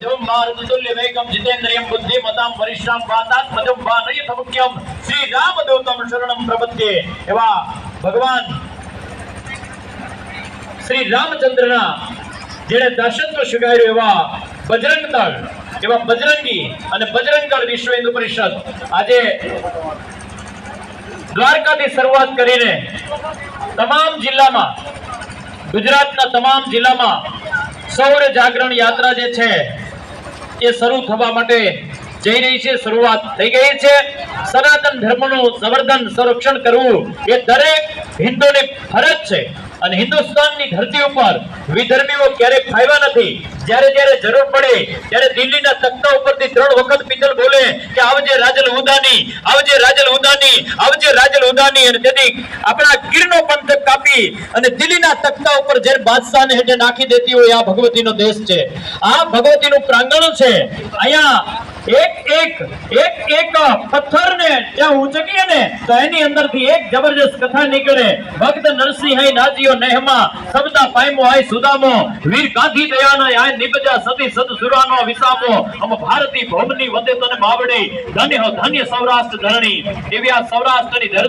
मारुतुल्य वेगम जितेन्द्रियं बुद्धिमतां वरिष्ठां वातात्मजं वानयतमुख्यं श्री रामदूतं शरणं प्रपद्ये एवा भगवान श्री रामचंद्रना जेने दासत्व शिखायु एवा बजरंग दल एवा बजरंगी અને બજરંગ દળ વિશ્વ હિન્દુ પરિષદ આજે દ્વારકાથી શરૂઆત કરીને તમામ જિલ્લામાં ગુજરાતના તમામ જિલ્લામાં સૌર જાગરણ યાત્રા જે છે એ શરૂ થવા માટે જઈ રહી છે, શરૂઆત થઈ ગઈ છે। સનાતન ધર્મનું સંવર્ધન સંરક્ષણ કરવું એ દરેક હિન્દુની ફરજ છે અને હિન્દુસ્તાનની ધરતી ઉપર વિધર્મીઓ ક્યારેય ફાયવા નથી। જ્યારે જ્યારે જરૂર પડે ત્યારે દિલ્હીના તખ્તા ઉપરથી 3 વખત પિત્તળ બોલે કે આવજે રાજલ ઉદાની, આવજે રાજલ ઉદાની, આવજે રાજલ ઉદાની। અને તેથી આપણા ગીરનો પંથક કાપી અને દિલ્હીના તખ્તા ઉપર જે બાદશાહને હેઠે નાખી દેતી હોય આ ભગવતીનો દેશ છે, આ ભગવતીનું પ્રાંગણ છે। અહીંયા એક પથ્થરને જ્યાં ઉચકીએ ને તો એની અંદરથી એક જબરજસ્ત કથા નીકળે। ભક્ત નરસિંહ નાજીઓ નેહમાં સબદા પાયમો આય સુદામો વીર ગાંધી દયાનો આય નિપજા સતી સદ સુરાનો વિસામો અમ ભારતી ભૌમની વદે તને માવડે ધન્ય હો ધન્ય સૌરાષ્ટ્ર ધરણી। એવી આ સૌરાષ્ટ્રની ધરતી